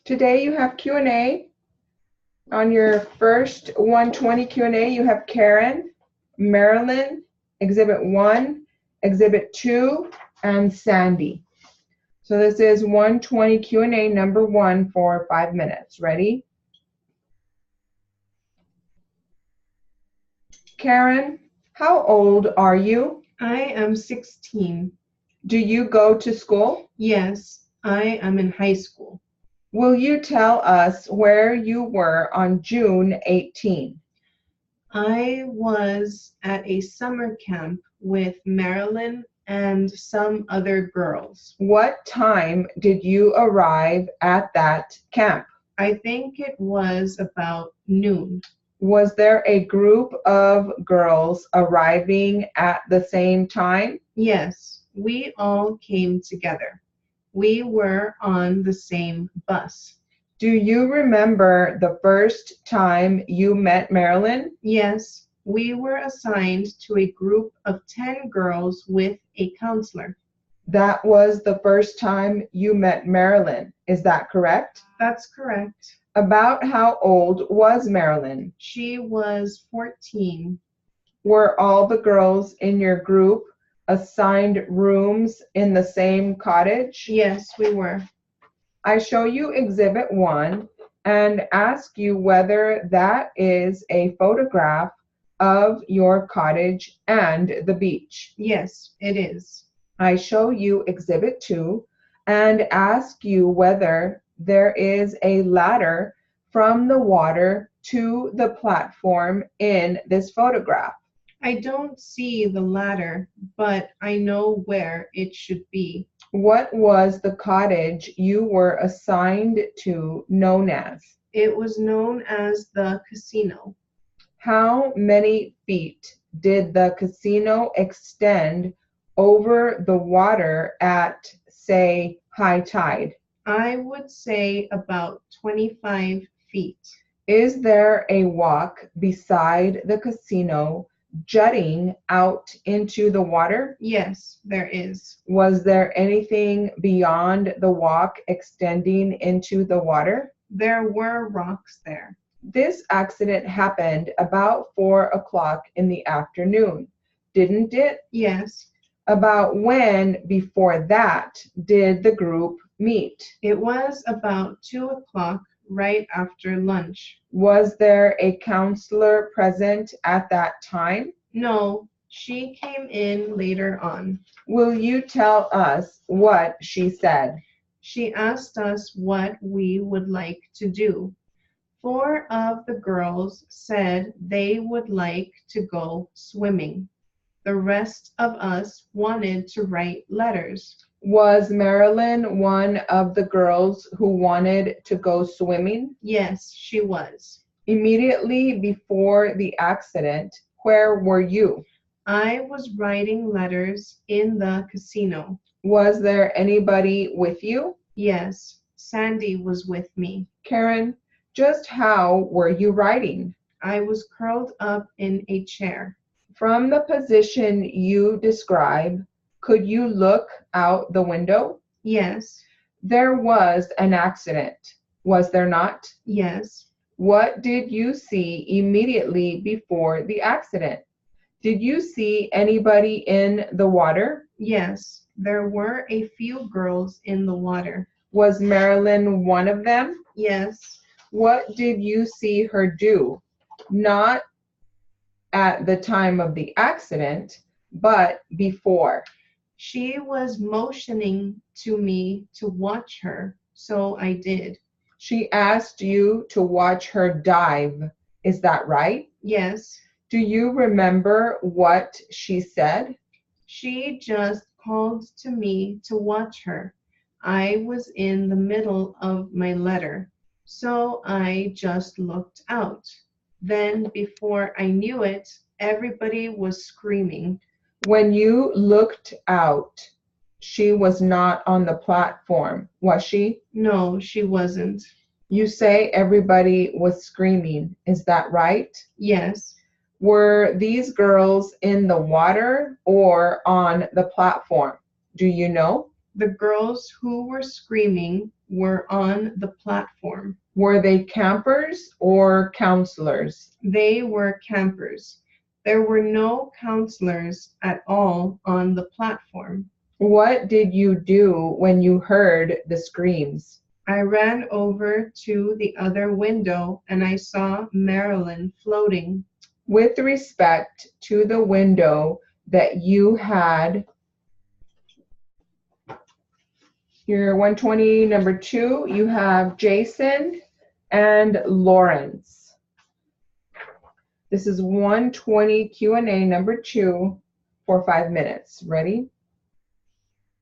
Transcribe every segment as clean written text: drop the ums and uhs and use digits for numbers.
Today you have Q&A. On your first 120 Q&A, you have Karen, Marilyn, Exhibit 1, Exhibit 2, and Sandy. So this is 120 Q&A number 1 for 5 minutes. Ready? Karen, how old are you? I am 16. Do you go to school? Yes, I am in high school. Will you tell us where you were on June 18? I was at a summer camp with Marilyn and some other girls. What time did you arrive at that camp? I think it was about noon. Was there a group of girls arriving at the same time? Yes, we all came together. We were on the same bus. Do you remember the first time you met Marilyn? Yes, we were assigned to a group of 10 girls with a counselor. That was the first time you met Marilyn. Is that correct? That's correct. About how old was Marilyn? She was 14. Were all the girls in your group assigned rooms in the same cottage? Yes, we were. I show you Exhibit 1 and ask you whether that is a photograph of your cottage and the beach. Yes, it is. I show you Exhibit 2 and ask you whether there is a ladder from the water to the platform in this photograph. I don't see the ladder, but I know where it should be. What was the cottage you were assigned to known as? It was known as the casino. How many feet did the casino extend over the water at, say, high tide? I would say about 25 feet. Is there a walk beside the casino jutting out into the water? Yes, there is. Was there anything beyond the walk extending into the water? There were rocks there. This accident happened about 4 o'clock in the afternoon, didn't it? Yes, About when before that did the group meet? it was about 2 o'clock right after lunch. Was there a counselor present at that time? No, she came in later on. Will you tell us what she said? She asked us what we would like to do. 4 of the girls said they would like to go swimming. The rest of us wanted to write letters. Was Marilyn one of the girls who wanted to go swimming? Yes, she was. Immediately before the accident, where were you? I was writing letters in the casino. Was there anybody with you? Yes, Sandy was with me. Karen, just how were you writing? I was curled up in a chair. From the position you describe, could you look out the window? Yes, There was an accident, was there not? yes. What did you see immediately before the accident? Did you see anybody in the water? Yes, there were a few girls in the water. Was Marilyn one of them? Yes, What did you see her do? Not at the time of the accident, but before. she was motioning to me to watch her, so I did. She asked you to watch her dive. Is that right? Yes, Do you remember what she said? she just called to me to watch her. I was in the middle of my letter, so I just looked out. Then, before I knew it, everybody was screaming. When you looked out, she was not on the platform, was she? No, she wasn't. You say everybody was screaming. Is that right? Yes, Were these girls in the water or on the platform? Do you know? The girls who were screaming were on the platform. Were they campers or counselors? They were campers. There were no counselors at all on the platform. What did you do when you heard the screams? I ran over to the other window and I saw Marilyn floating. With respect to the window that you had, your 120 number 2, you have Jason and Lawrence. This is 120 Q&A number 2 for 5 minutes. Ready?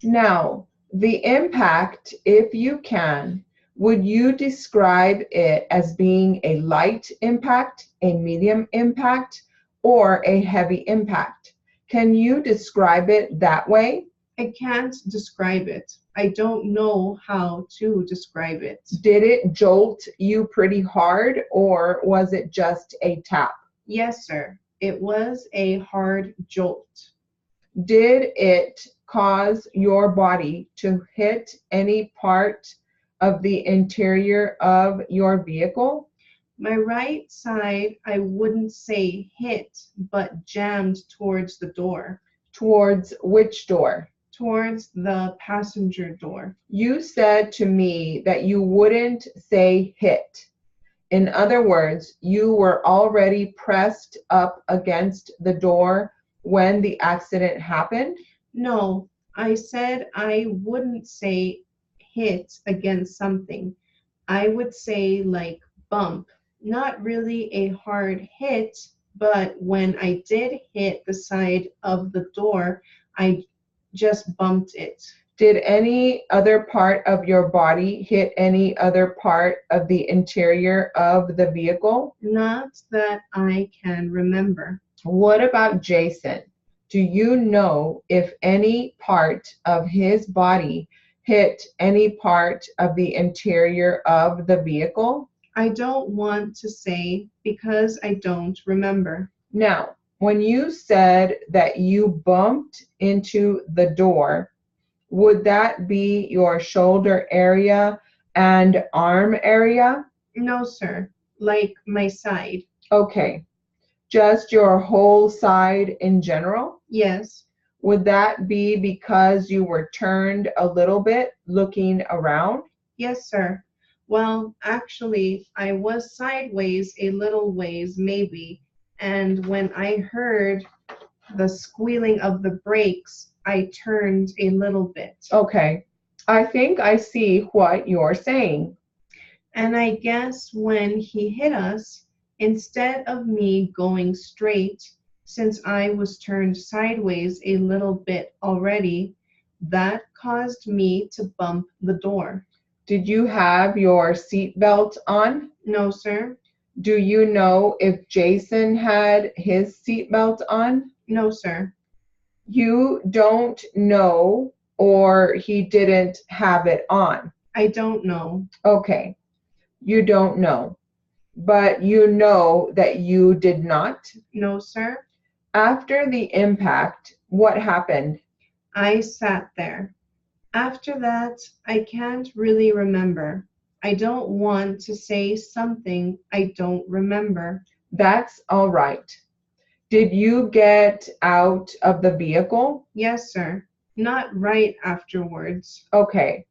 Now, the impact, if you can, would you describe it as being a light impact, a medium impact, or a heavy impact? Can you describe it that way? I can't describe it. I don't know how to describe it. Did it jolt you pretty hard, or was it just a tap? Yes, sir. It was a hard jolt. Did it cause your body to hit any part of the interior of your vehicle? My right side, I wouldn't say hit, but jammed towards the door. Towards which door? Towards the passenger door. You said to me that you wouldn't say hit. In other words, you were already pressed up against the door when the accident happened? No, I said I wouldn't say hit against something. I would say like bump. Not really a hard hit, but when I did hit the side of the door, I just bumped it. Did any other part of your body hit any other part of the interior of the vehicle? Not that I can remember. What about Jason? Do you know if any part of his body hit any part of the interior of the vehicle? I don't want to say because I don't remember. Now, when you said that you bumped into the door, would that be your shoulder area and arm area? No, sir. Like my side. Okay. Just your whole side in general? Yes. Would that be because you were turned a little bit looking around? Yes, sir. Well, actually, I was sideways a little ways, maybe. And when I heard the squealing of the brakes, I turned a little bit. Okay. I think I see what you're saying. And I guess when he hit us, instead of me going straight, since I was turned sideways a little bit already, that caused me to bump the door. Did you have your seatbelt on? No, sir. Do you know if Jason had his seatbelt on? No, sir. You don't know, or he didn't have it on? I don't know. Okay. You don't know. But you know that you did not? No, sir. After the impact, what happened? I sat there. After that, I can't really remember. I don't want to say something I don't remember. That's all right. Did you get out of the vehicle? Yes, sir. Not right afterwards. Okay.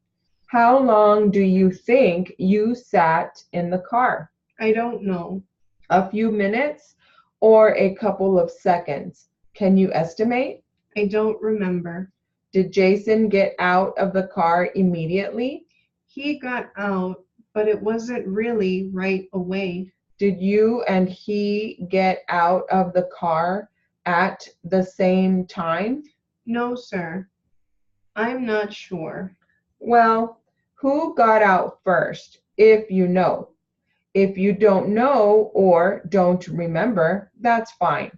How long do you think you sat in the car? I don't know. A few minutes or a couple of seconds? Can you estimate? I don't remember. Did Jason get out of the car immediately? He got out, but it wasn't really right away. Did you and he get out of the car at the same time? No, sir. I'm not sure. Well, who got out first, if you know? If you don't know or don't remember, that's fine.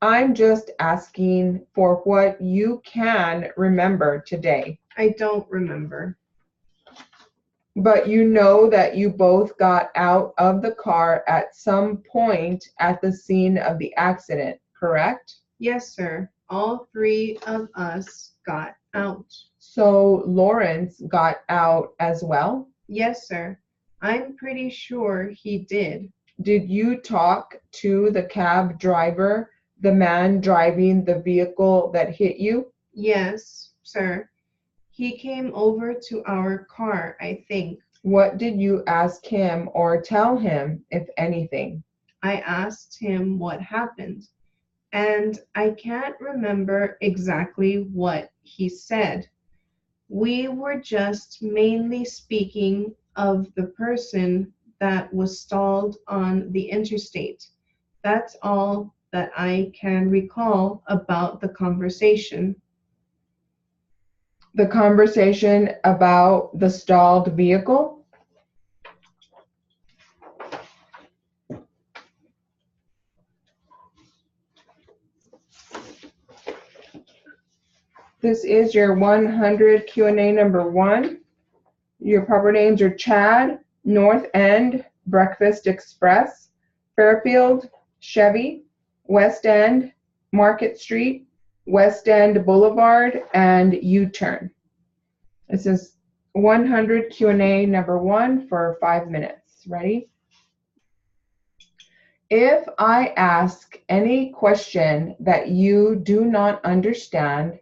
I'm just asking for what you can remember today. I don't remember. But you know that you both got out of the car at some point at the scene of the accident, correct? Yes, sir. All three of us got out. So Lawrence got out as well? Yes, sir. I'm pretty sure he did. Did you talk to the cab driver, the man driving the vehicle that hit you? Yes, sir. He came over to our car, I think. What did you ask him or tell him, if anything? I asked him what happened, and I can't remember exactly what he said. We were just mainly speaking of the person that was stalled on the interstate. That's all that I can recall about the conversation. The conversation about the stalled vehicle? This is your 100 Q&A number 1. Your proper names are Chad, North End, Breakfast Express, Fairfield, Chevy, West End, Market Street, West End Boulevard, and U-Turn. This is 100 Q&A number 1 for 5 minutes. Ready? If I ask any question that you do not understand,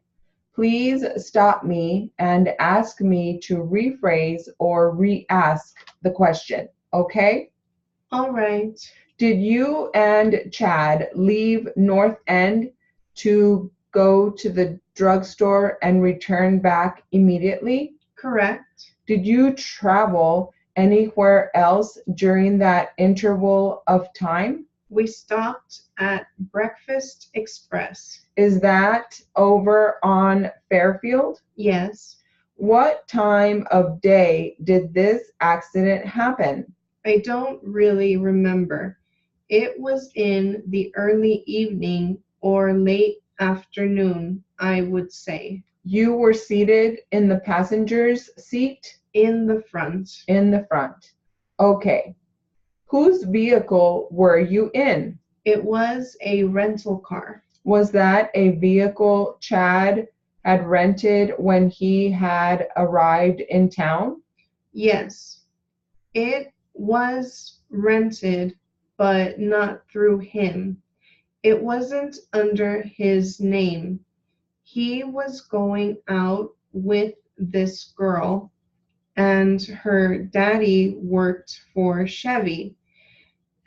please stop me and ask me to rephrase or re-ask the question, okay? All right. Did you and Chad leave North End to go to the drugstore and return back immediately? Correct. Did you travel anywhere else during that interval of time? We stopped at Breakfast Express. Is that over on Fairfield? Yes. What time of day did this accident happen? I don't really remember. It was in the early evening or late afternoon, I would say. You were seated in the passenger's seat? In the front. In the front. Okay. Whose vehicle were you in? It was a rental car. Was that a vehicle Chad had rented when he had arrived in town? Yes. It was rented, but not through him. It wasn't under his name. He was going out with this girl, and her daddy worked for Chevy,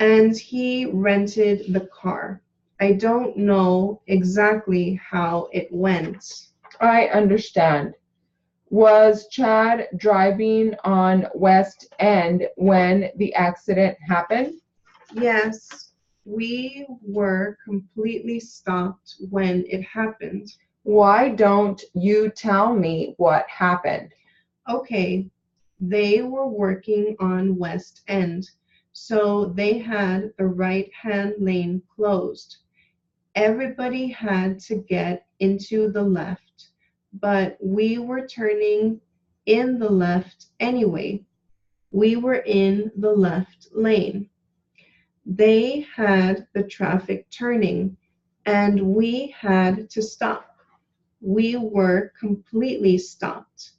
and he rented the car. I don't know exactly how it went. I understand. Was Chad driving on West End when the accident happened? Yes, we were completely stopped when it happened. Why don't you tell me what happened? Okay, they were working on West End, so they had the right-hand lane closed. Everybody had to get into the left, but we were turning in the left anyway. We were in the left lane. They had the traffic turning, and we had to stop. We were completely stopped.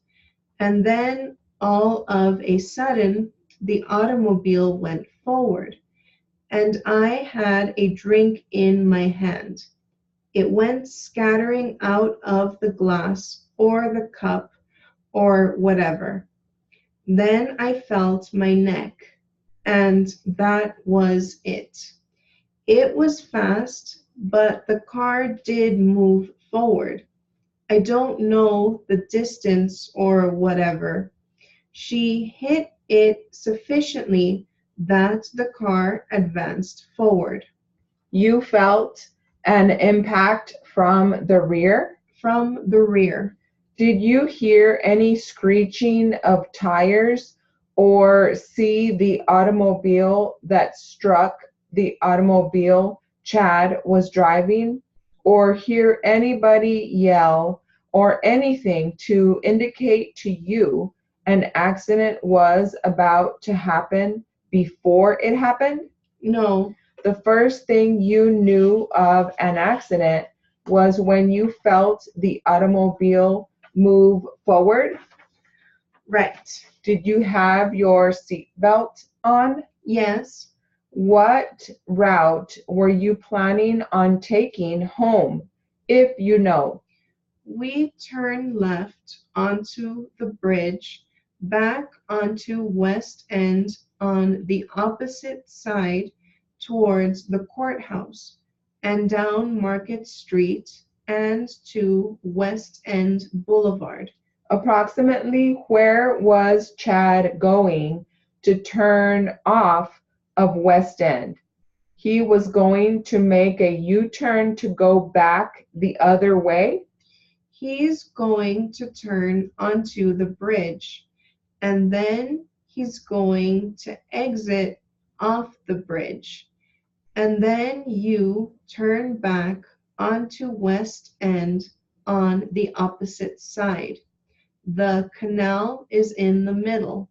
And then all of a sudden, the automobile went forward, and I had a drink in my hand. It went scattering out of the glass or the cup or whatever. Then I felt my neck, and that was it. It was fast, but the car did move forward. I don't know the distance or whatever. She hit it sufficiently that the car advanced forward. You felt an impact from the rear? From the rear. Did you hear any screeching of tires or see the automobile that struck the automobile Chad was driving, or hear anybody yell or anything to indicate to you an accident was about to happen before it happened? No, The first thing you knew of an accident was when you felt the automobile move forward? Right. Did you have your seatbelt on? Yes. What route were you planning on taking home, if you know? We turned left onto the bridge, back onto West End on the opposite side towards the courthouse, and down Market Street and to West End Boulevard. Approximately where was Chad going to turn off of West End? He was going to make a U-turn to go back the other way? He's going to turn onto the bridge, and then he's going to exit off the bridge, and then you turn back onto West End on the opposite side. The canal is in the middle.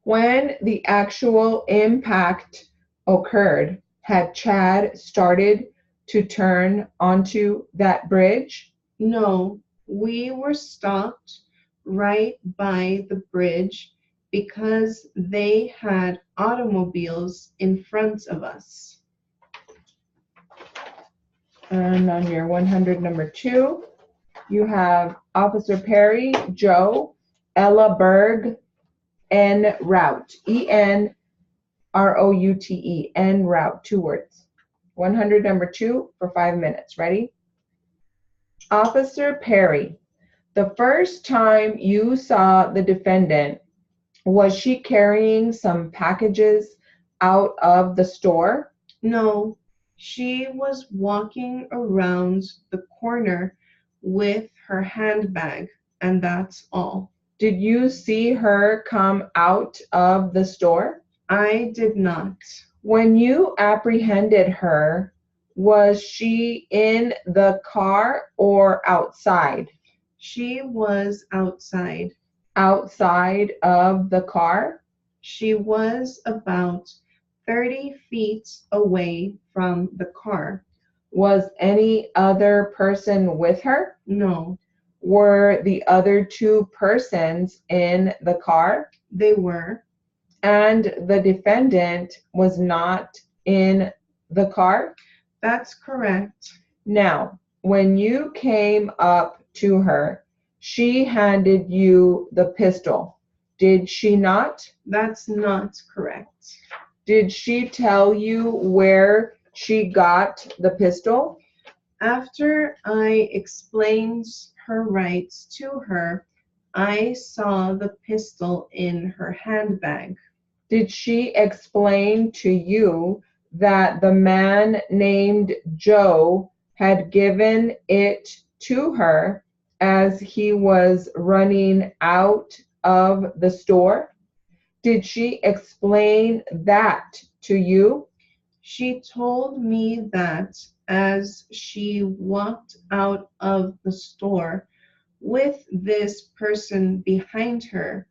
When the actual impact occurred, had Chad started to turn onto that bridge? No, we were stopped right by the bridge because they had automobiles in front of us. And on your 100 number 2, you have Officer Perry, Joe, Ella Berg, en route. ENROUTE, en route, 2 words. 100 number 2 for 5 minutes. Ready? Officer Perry, the first time you saw the defendant, was she carrying some packages out of the store? No, she was walking around the corner with her handbag, and that's all. Did you see her come out of the store? I did not. When you apprehended her, was she in the car or outside? She was outside. Outside of the car? She was about 30 feet away from the car. Was any other person with her? No, Were the other 2 persons in the car? they were. And the defendant was not in the car? That's correct. Now, when you came up to her, she handed you the pistol. Did she not? That's not correct. Did she tell you where she got the pistol? After I explained her rights to her, I saw the pistol in her handbag. Did she explain to you that the man named Joe had given it to her as he was running out of the store? Did she explain that to you? She told me that as she walked out of the store with this person behind her,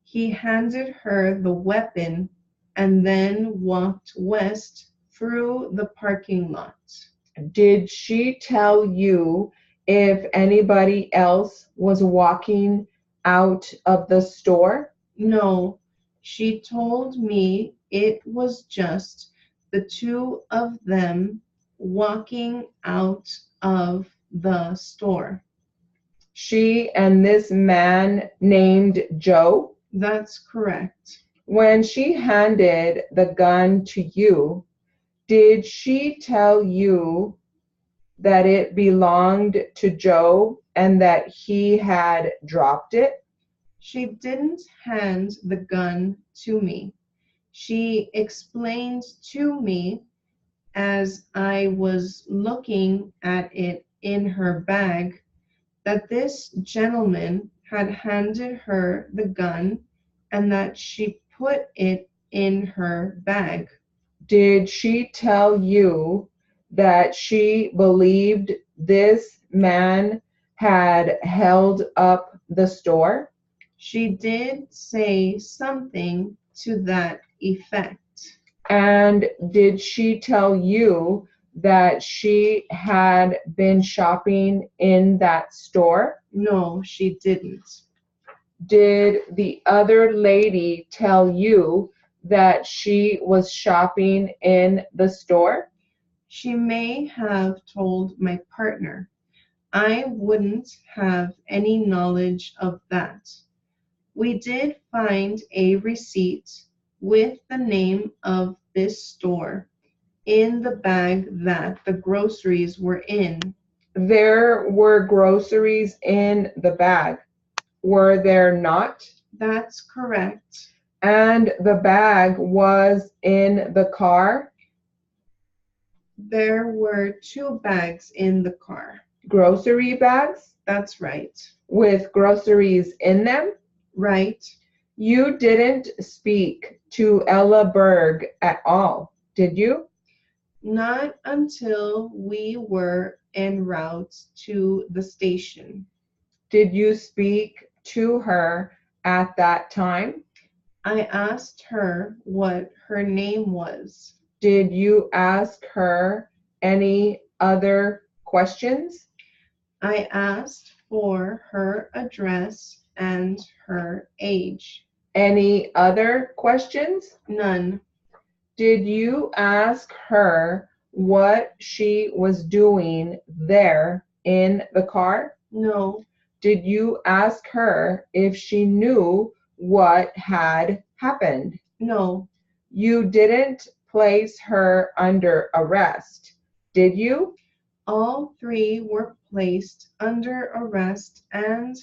he handed her the weapon and then walked west through the parking lot. Did she tell you if anybody else was walking out of the store? No, she told me it was just the 2 of them walking out of the store. She and this man named Joe? That's correct. When she handed the gun to you, did she tell you that it belonged to Joe and that he had dropped it? She didn't hand the gun to me. She explained to me as I was looking at it in her bag that this gentleman had handed her the gun and that she put it in her bag. Did she tell you that she believed this man had held up the store? She did say something to that effect. And did she tell you that she had been shopping in that store? No, she didn't. Did the other lady tell you that she was shopping in the store? She may have told my partner. I wouldn't have any knowledge of that. We did find a receipt with the name of this store in the bag that the groceries were in. There were groceries in the bag, were there not? That's correct. And the bag was in the car? There were 2 bags in the car. Grocery bags That's right. with groceries in them? Right. You didn't speak to Ella Berg at all, did you? Not until we were en route to the station. Did you speak to her at that time? I asked her what her name was. Did you ask her any other questions? I asked for her address and her age. Any other questions? None. Did you ask her what she was doing there in the car? No. Did you ask her if she knew what had happened? No. You didn't place her under arrest, did you? All 3 were placed under arrest and